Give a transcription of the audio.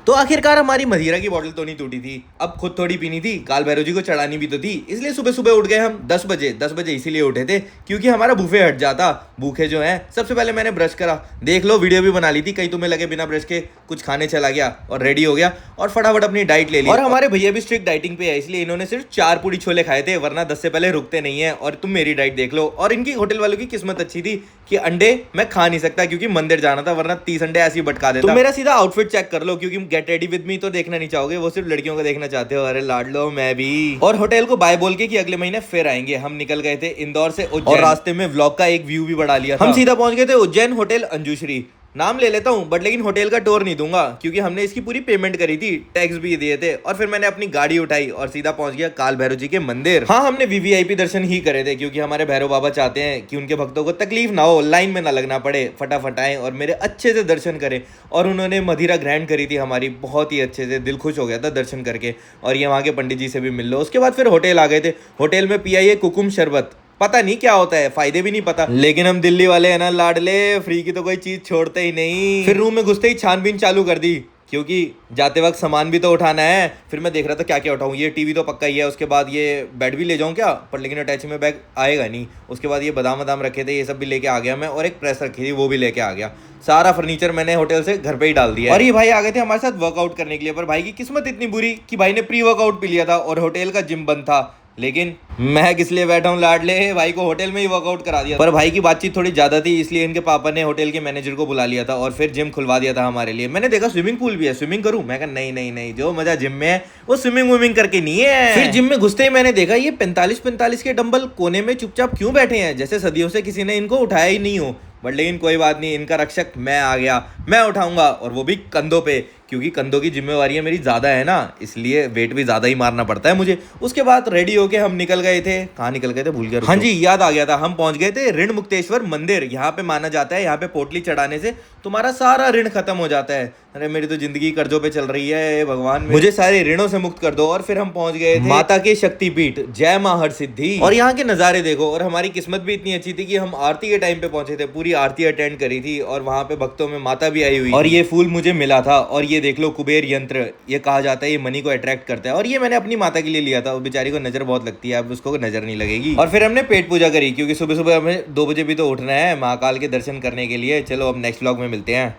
तो आखिरकार हमारी मदिरा की बोतल तो नहीं टूटी थी, अब खुद थोड़ी पीनी थी, काल भैरव जी को चढ़ानी भी तो थी, इसलिए सुबह सुबह उठ गए हम 10 बजे इसीलिए उठे थे क्योंकि हमारा बुफे हट जाता। भूखे जो हैं, सबसे पहले मैंने ब्रश करा, देख लो वीडियो भी बना ली थी, कहीं तुम्हें लगे बिना ब्रश के कुछ खाने चला गया, और रेडी हो गया और फटाफट अपनी डाइट ले ली। और हमारे भैया भी स्ट्रिक्ट डाइटिंग पे है, इसलिए इन्होंने सिर्फ 4 पूड़ी छोले खाए थे, वरना 10 से पहले रुकते नहीं है। और तुम मेरी डाइट देख लो। और इनकी होटल वालों की किस्मत अच्छी थी कि अंडे मैं खा नहीं सकता क्योंकि मंदिर जाना था, वरना 30 अंडे ऐसे ही बटका देता। तुम मेरा सीधा आउटफिट चेक कर लो क्योंकि गेट रेडी विद मी तो देखना नहीं चाहोगे, वो सिर्फ लड़कियों को देखना चाहते हो। अरे लाड लो, मैं भी। और होटल को बाय बोल के कि अगले महीने फिर आएंगे। हम निकल गए थे इंदौर से उज्जैन, और रास्ते में व्लॉग का एक व्यू भी बढ़ा लिया था। हम सीधा पहुंच गए थे उज्जैन होटल अंजुश्री। नाम ले लेता हूं बट लेकिन होटल का टूर नहीं दूंगा क्योंकि हमने इसकी पूरी पेमेंट करी थी, टैक्स भी दिए थे। और फिर मैंने अपनी गाड़ी उठाई और सीधा पहुंच गया काल भैरव जी के मंदिर। हाँ, हमने वीवीआईपी दर्शन ही करे थे क्योंकि हमारे भैरव बाबा चाहते हैं कि उनके भक्तों को तकलीफ ना हो, लाइन में ना लगना पड़े, फटाफट आए और मेरे अच्छे से दर्शन करें। और उन्होंने मदिरा ग्रैंड करी थी हमारी बहुत ही अच्छे से, दिल खुश हो गया था दर्शन करके। और ये वहाँ के पंडित जी से भी मिल लो। उसके बाद फिर होटल आ गए थे। होटल में पिया ये कुकुम शरबत, पता नहीं क्या होता है, फायदे भी नहीं पता, लेकिन हम दिल्ली वाले हैं ना लाडले, फ्री की तो कोई चीज छोड़ते ही नहीं। फिर रूम में घुसते ही छानबीन चालू कर दी क्योंकि जाते वक्त सामान भी तो उठाना है। फिर मैं देख रहा था क्या क्या उठाऊं, ये टीवी तो पक्का ही है, उसके बाद ये बेड भी ले जाऊं क्या, पर लेकिन अटैच में बैग आएगा नहीं। उसके बाद ये बादाम वादाम रखे थे, ये सब भी लेके आ गया मैं, और एक प्रेस रखी थी वो भी लेके आ गया। सारा फर्नीचर मैंने होटल से घर पे ही डाल दिया। और ये भाई आ गए थे हमारे साथ वर्कआउट करने के लिए, पर भाई की किस्मत इतनी बुरी कि भाई ने प्री वर्कआउट पी लिया था और होटल का जिम बंद था। लेकिन मैं किस लिए बैठा हूँ लाडले, भाई को होटल में ही वर्कआउट करा दिया। पर भाई की बातचीत थोड़ी ज्यादा थी, इसलिए इनके पापा ने होटल के मैनेजर को बुला लिया था और फिर जिम खुलवा दिया था हमारे लिए। मैंने देखा स्विमिंग पूल भी है, स्विमिंग करूं? मैं कहा नहीं नहीं नहीं, जो मजा जिम में है वो स्विमिंग वुमिंग करके नहीं है। फिर जिम में घुसते ही मैंने देखा ये 45-45 के डंबल कोने में चुपचाप क्यों बैठे हैं, जैसे सदियों से किसी ने इनको उठाया ही नहीं हो। बट लेकिन कोई बात नहीं, इनका रक्षक मैं आ गया, मैं उठाऊंगा, और वो भी कंधों पे, क्योंकि कंधों की जिम्मेवारियां मेरी ज्यादा है ना, इसलिए वेट भी ज्यादा ही मारना पड़ता है मुझे। उसके बाद रेडी होके हम निकल गए थे। कहाँ निकल गए थे भूल गया। हाँ जी, याद आ गया था, हम पहुंच गए थे ऋण मुक्तेश्वर मंदिर। यहाँ पे माना जाता है यहाँ पे पोटली चढ़ाने से तुम्हारा सारा ऋण खत्म हो जाता है। अरे मेरी तो जिंदगी कर्जों पे चल रही है, भगवान मुझे सारे ऋणों से मुक्त कर दो। और फिर हम पहुंच गए थे माता के शक्तिपीठ जय मां हर सिद्धि, और यहाँ के नजारे देखो। और हमारी किस्मत भी इतनी अच्छी थी कि हम आरती के टाइम पे पहुंचे थे, पूरी आरती अटेंड करी थी, और वहां पे भक्तों में माता भी आई हुई, और ये फूल मुझे मिला था। और ये देख लो कुबेर यंत्र, ये कहा जाता है ये मनी को अट्रैक्ट करता है, और ये मैंने अपनी माता के लिए लिया था। वो बेचारी को नजर बहुत लगती है, अब उसको नजर नहीं लगेगी। और फिर हमने पेट पूजा करी क्योंकि सुबह सुबह हमें 2 बजे भी तो उठना है महाकाल के दर्शन करने के लिए। चलो अब नेक्स्ट व्लॉग में मिलते हैं।